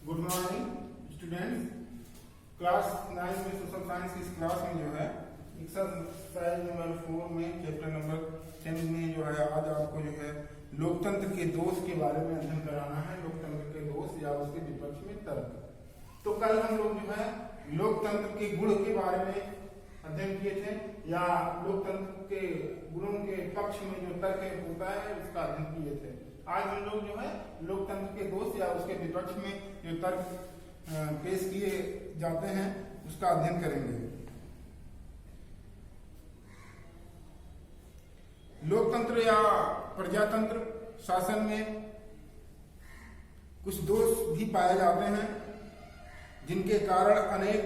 Good morning students. Class 9 में social science की इस क्लास में जो है एक्सरसाइज नंबर 4 में चैप्टर नंबर 10 में जो है आज आपको जो है लोकतंत्र के दोष के बारे में अध्ययन कराना है। लोकतंत्र के दोष या उसके विपक्ष में तर्क। तो कल हम लोग जो है लोकतंत्र के गुण के बारे में अध्ययन किए थे या लोकतंत्र के गुणों के पक्ष में जो तर्क होता है उसका अध्ययन किए थे। आज हम लोग जो है लोकतंत्र के दोष या उसके विपक्ष में जो तर्क पेश किए जाते हैं उसका अध्ययन करेंगे। लोकतंत्र या प्रजातंत्र शासन में कुछ दोष भी पाए जाते हैं जिनके कारण अनेक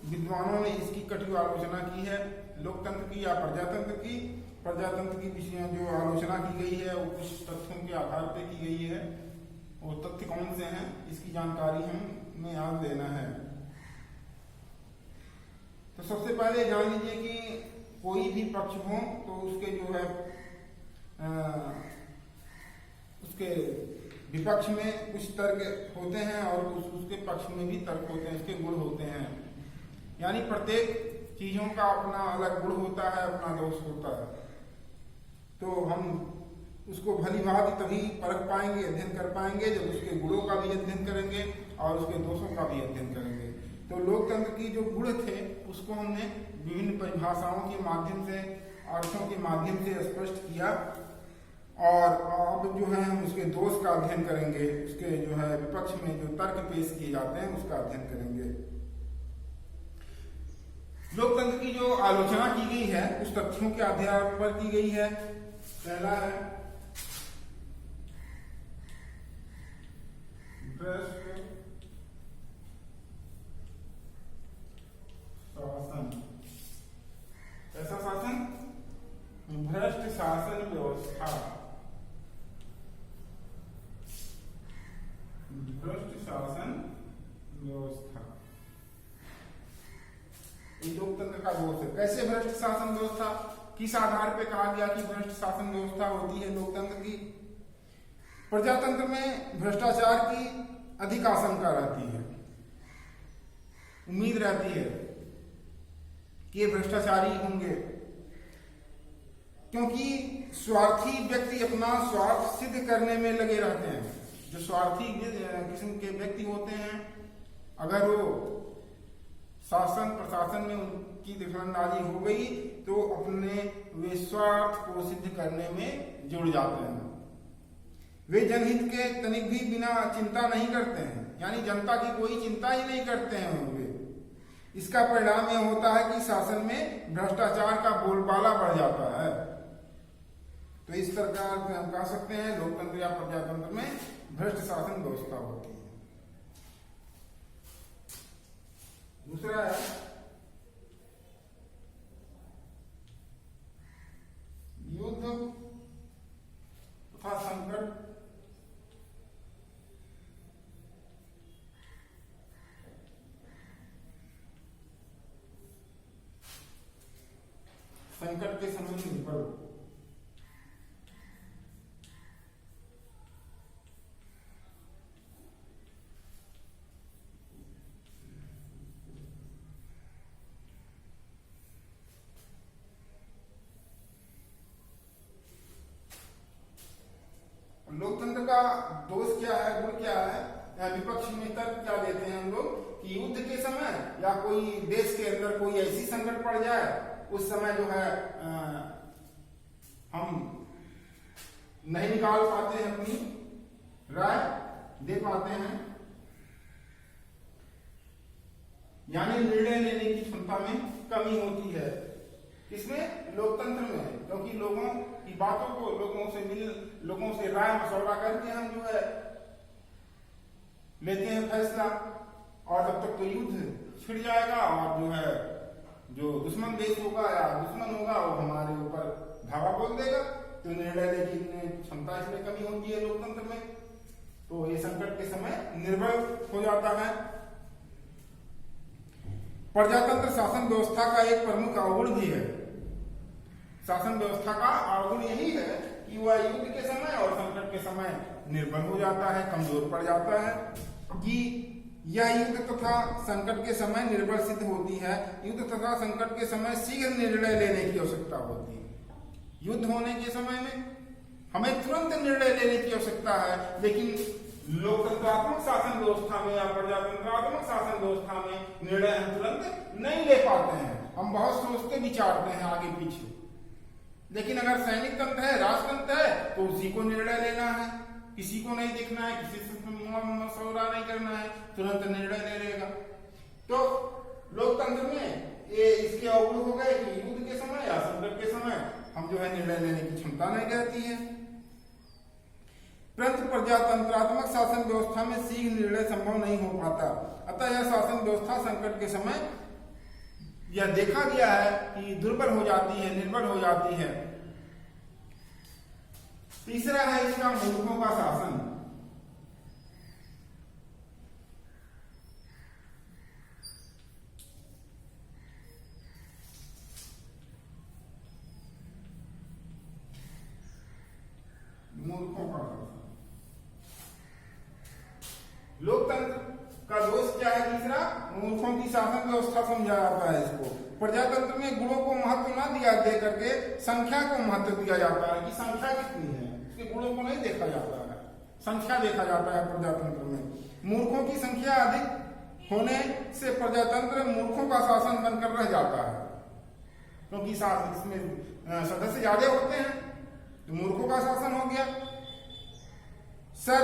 विद्वानों ने इसकी कटु आलोचना की है। लोकतंत्र की या प्रजातंत्र की विषय जो आलोचना की गई है वो कुछ तथ्यों के आधार पर की गई है। वो तथ्य कौन से हैं इसकी जानकारी हमें आज लेना है। तो सबसे पहले जान लीजिए कि कोई भी पक्ष हो तो उसके जो है उसके विपक्ष में कुछ तर्क होते हैं और उसके पक्ष में भी तर्क होते हैं, इसके गुण होते हैं। यानी प्रत्येक चीजों का अपना अलग गुण होता है, अपना दोष होता है। तो हम उसको भली भांति तभी परख पाएंगे, अध्ययन कर पाएंगे जब उसके गुणों का भी अध्ययन करेंगे और उसके दोषों का भी अध्ययन करेंगे। तो लोकतंत्र की जो गुण थे उसको हमने विभिन्न परिभाषाओं के माध्यम से, अर्थों के माध्यम से स्पष्ट किया और अब जो है हम उसके दोष का अध्ययन करेंगे। उसके जो है विपक्ष में जो तर्क पेश किए जाते हैं उसका अध्ययन करेंगे। लोकतंत्र की जो आलोचना की गई है उस तथ्यों के आधार पर की गई है। पहला है भ्रष्ट शासन। ऐसा शासन भ्रष्ट शासन व्यवस्था। भ्रष्ट शासन व्यवस्था लोकतंत्र का दोष है। कैसे भ्रष्ट शासन व्यवस्था, किस आधार पे कहा गया कि भ्रष्ट शासन व्यवस्था होती है लोकतंत्र की? प्रजातंत्र में भ्रष्टाचार की अधिक आशंका रहती है, उम्मीद रहती है कि ये भ्रष्टाचारी होंगे, क्योंकि स्वार्थी व्यक्ति अपना स्वार्थ सिद्ध करने में लगे रहते हैं। जो स्वार्थी किस्म के व्यक्ति होते हैं, अगर वो शासन प्रशासन में उनकी दखलंदाजी हो गई तो अपने वे स्वार्थ को सिद्ध करने में जुड़ जाते हैं। वे जनहित के तनिक भी बिना चिंता नहीं करते हैं, यानी जनता की कोई चिंता ही नहीं करते हैं वे। इसका परिणाम यह होता है कि शासन में भ्रष्टाचार का बोलबाला बढ़ जाता है। तो इस प्रकार से हम कह सकते हैं लोकतंत्र या प्रजातंत्र में भ्रष्ट शासन व्यवस्था होती है। दूसरा है युद्ध तथा संकट। संकट के समय निर्भर लोकतंत्र का दोष क्या है, गुण क्या है, या विपक्ष में तर्क क्या देते हैं हम लोग कि युद्ध के समय या कोई देश के अंदर कोई ऐसी संकट पड़ जाए उस समय जो है हम नहीं निकाल पाते हैं, अपनी राय दे पाते हैं, यानी निर्णय लेने की क्षमता में कमी होती है। इसमें लोकतंत्र में, क्योंकि लोगों की बातों को लोगों से राय मशवरा करके हम जो है लेते हैं फैसला, और तब तक तो युद्ध छिड़ जाएगा और जो है जो दुश्मन देश होगा या दुश्मन होगा वो हमारे ऊपर धावा बोल देगा। तो निर्णय लेने की क्षमता इसमें कमी होती है लोकतंत्र में। तो ये संकट के समय निर्भय हो जाता है। प्रजातंत्र शासन व्यवस्था का एक प्रमुख अवगुण भी है। शासन व्यवस्था का अवगुण यही है कि वह युद्ध के समय और संकट के समय निर्बल हो जाता है, कमजोर पड़ जाता है। कि यह युद्ध तथा संकट के समय निर्बल सिद्ध होती है। युद्ध तथा संकट के समय शीघ्र निर्णय लेने की आवश्यकता होती है। युद्ध होने के समय में हमें तुरंत निर्णय लेने की आवश्यकता है, लेकिन लोकतंत्रात्मक शासन व्यवस्था में या प्रजातंत्रात्मक शासन व्यवस्था में निर्णय हम तुरंत नहीं ले पाते हैं। हम बहुत सोचते विचारते हैं आगे पीछे। लेकिन अगर सैनिक तंत्र है, राजतंत्र है, तो उसी को निर्णय लेना है, किसी को नहीं देखना है, किसी से मशवरा नहीं करना है, तुरंत निर्णय ले लेगा। तो लोकतंत्र में ये इसके अवगुण हो गए कि युद्ध के समय या संकट के समय हम जो है निर्णय लेने की क्षमता नहीं रहती है। परंतु प्रजातंत्रात्मक शासन व्यवस्था में शीघ्र निर्णय संभव नहीं हो पाता। अतः यह शासन व्यवस्था संकट के समय यह देखा गया है कि दुर्बल हो जाती है, निर्बल हो जाती है। तीसरा है इसका मूर्खों का शासन। मूर्खों का शासन। लोकतंत्र का दोष क्या है? तीसरा, मूर्खों की शासन व्यवस्था समझा जाता है इसको। प्रजातंत्र में गुणों को महत्व न दिया दे करके संख्या को महत्व दिया जाता है कि संख्या कितनी है, उसके गुणों को नहीं देखा जाता है, संख्या देखा जाता है प्रजातंत्र में। मूर्खों की संख्या अधिक होने से प्रजातंत्र मूर्खों का शासन बनकर रह जाता है, क्योंकि इसमें सदस्य ज्यादा होते हैं तो मूर्खों का शासन हो गया। सर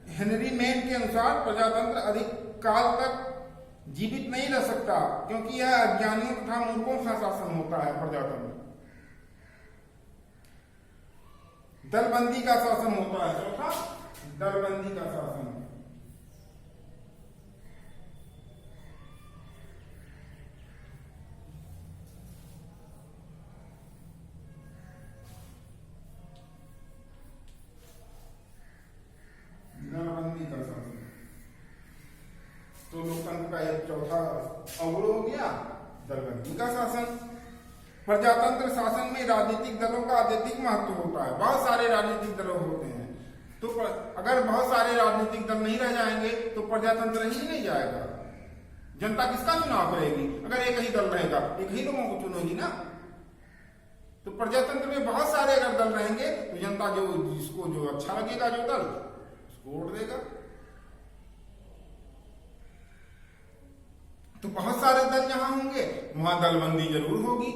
हेनरी मैन के अनुसार प्रजातंत्र अधिक काल तक जीवित नहीं रह सकता, क्योंकि यह अज्ञानियों तथा मूर्खों का शासन होता है। प्रजातंत्र दलबंदी का शासन होता है। चौथा, दलबंदी का शासन। दलबंदी का शासन तो लोकतंत्र का एक चौथा अवगुण हो गया, दलबंदी का शासन। प्रजातंत्र शासन में राजनीतिक दलों का अत्यधिक महत्व होता है। बहुत सारे राजनीतिक दल होते हैं, तो अगर बहुत सारे राजनीतिक दल नहीं रह जाएंगे तो प्रजातंत्र ही नहीं जाएगा। जनता किसका चुनाव करेगी? अगर एक ही दल रहेगा, एक ही लोगों को चुनेगी ना। तो प्रजातंत्र में बहुत सारे अगर दल रहेंगे तो जनता जिसको जो अच्छा लगेगा जो दल, उसको वोट देगा। तो बहुत सारे दल जहां होंगे वहां दलबंदी जरूर होगी,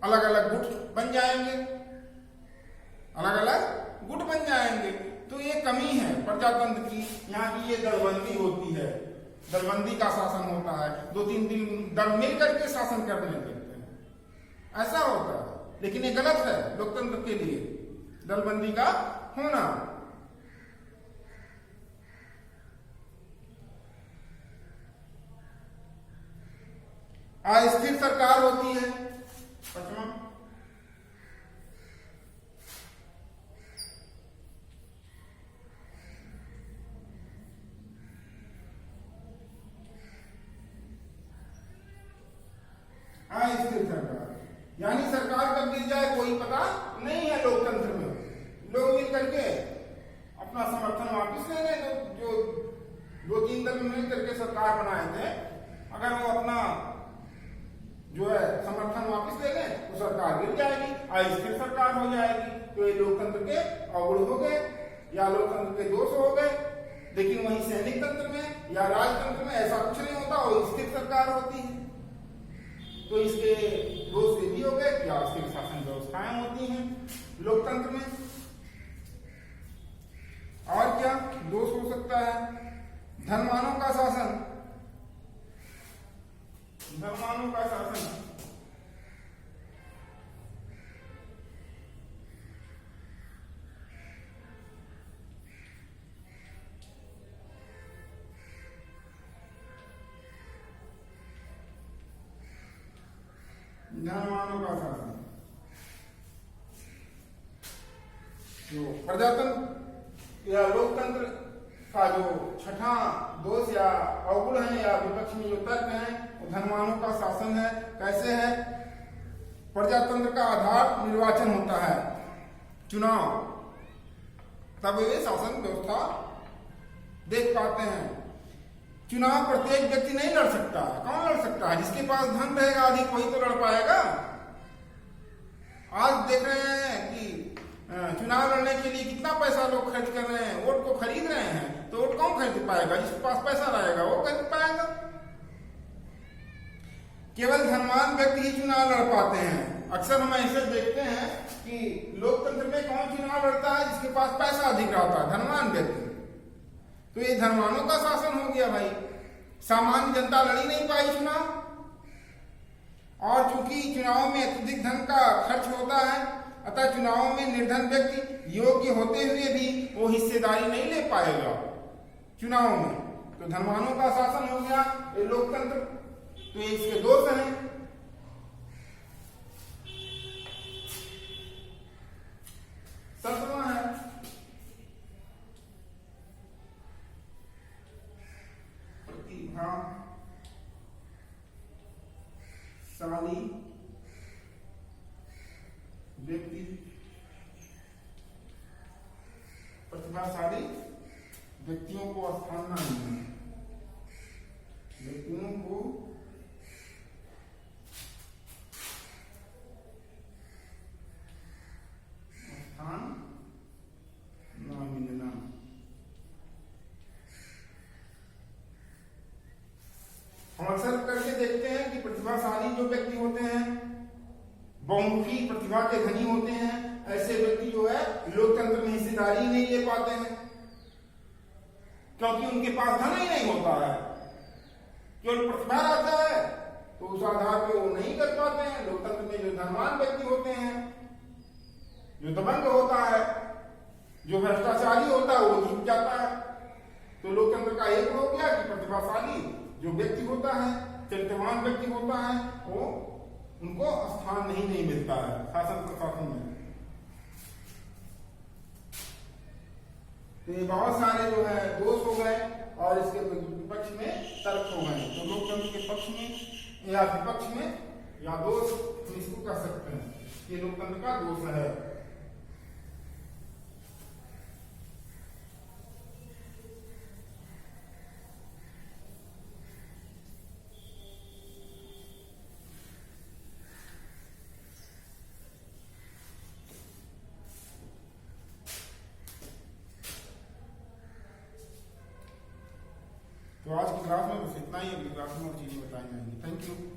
अलग अलग गुट बन जाएंगे, अलग अलग गुट बन जाएंगे। तो ये कमी है प्रजातंत्र की, यहाँ की ये दलबंदी होती है, दलबंदी का शासन होता है। 2-3 दल मिलकर के शासन करने लगते हैं, ऐसा होता है। लेकिन ये गलत है लोकतंत्र के लिए दलबंदी का होना। अस्थिर सरकार होती है। पांचवा, अस्थिर सरकार यानी सरकार कब गिर जाए कोई पता नहीं है। लोकतंत्र में लोग मिल करके अपना समर्थन वापस ले रहे। जो 2-3 दल मिल करके सरकार बनाए थे, अगर वो अपना जो है समर्थन वापस ले लें तो सरकार गिर जाएगी, अस्थिर सरकार हो जाएगी। तो ये लोकतंत्र के अवगुण हो गए या लोकतंत्र के दोष हो गए। लेकिन वहीं सैनिक तंत्र में या राजतंत्र में ऐसा कुछ नहीं होता, वो स्थिर सरकार होती है। तो इसके दोष ये भी हो गए कि अस्थिर शासन व्यवस्थाएं होती हैं लोकतंत्र में। और क्या दोष हो सकता है? धनवानों का शासन। धनवानों का शासन धनवानों का शासन जो प्रजातंत्र या लोकतंत्र का जो छठा दोष या अवगुण है या विपक्ष में जो तर्क है, वो धनवानों का शासन है। कैसे है? प्रजातंत्र का आधार निर्वाचन होता है, चुनाव, तब ये शासन व्यवस्था देख पाते हैं। चुनाव प्रत्येक व्यक्ति नहीं लड़ सकता। कौन लड़ सकता है? जिसके पास धन रहेगा अधिक वही तो लड़ पाएगा। आज देख रहे हैं कि चुनाव लड़ने के लिए कितना पैसा लोग खर्च कर रहे हैं, वोट को खरीद रहे हैं। तो वोट कौन खरीद पाएगा? जिसके पास पैसा रहेगा वो खरीद पाएगा। केवल धनवान व्यक्ति ही चुनाव लड़ पाते हैं। अक्सर हम ऐसे देखते हैं कि लोकतंत्र में कौन चुनाव लड़ता है? जिसके पास पैसा अधिक रहता है, धनवान व्यक्ति। तो ये धनवानों का शासन हो गया भाई। सामान्य जनता लड़ी नहीं पाई चुनाव। और चूंकि चुनाव में अत्यधिक धन का खर्च होता है, अतः चुनाव में निर्धन व्यक्ति योग्य होते हुए भी वो हिस्सेदारी नहीं ले पाएगा चुनाव में। तो धनवानों का शासन हो गया ये लोकतंत्र। तो ये इसके दोष हैं। सत्रहवां है प्रतिभाशाली व्यक्ति। प्रतिभाशाली व्यक्तियों को स्थान नहीं है। व्यक्तियों को स्थान न मिलना। हम अक्सर करके देखते हैं कि प्रतिभाशाली जो व्यक्ति होते हैं, बहुमुखी प्रतिभा के धनी होते हैं, ऐसे व्यक्ति जो है लोकतंत्र में हिस्सेदारी नहीं ले पाते हैं, क्योंकि उनके पास धन ही नहीं होता है। केवल प्रतिभा रहता है तो उस आधार पे वो नहीं कर पाते हैं। लोकतंत्र में जो धनवान व्यक्ति होते हैं, जो दबंग होता है, जो भ्रष्टाचारी होता है, वो जीत जाता है। तो लोकतंत्र का एक हो गया कि प्रतिभाशाली जो व्यक्ति होता है, चरित्रवान व्यक्ति होता है, वो उनको स्थान नहीं मिलता है शासन प्रशासन में। तो ये बहुत सारे जो है दोष हो गए और इसके विपक्ष में तर्क हो गए। तो लोकतंत्र के पक्ष में या विपक्ष में या दोष हम इसको कह सकते हैं कि लोकतंत्र का दोष है। तो आज की क्लास में बस इतना ही। अगली क्लास में और चीजें बताई जाएंगी। Thank you.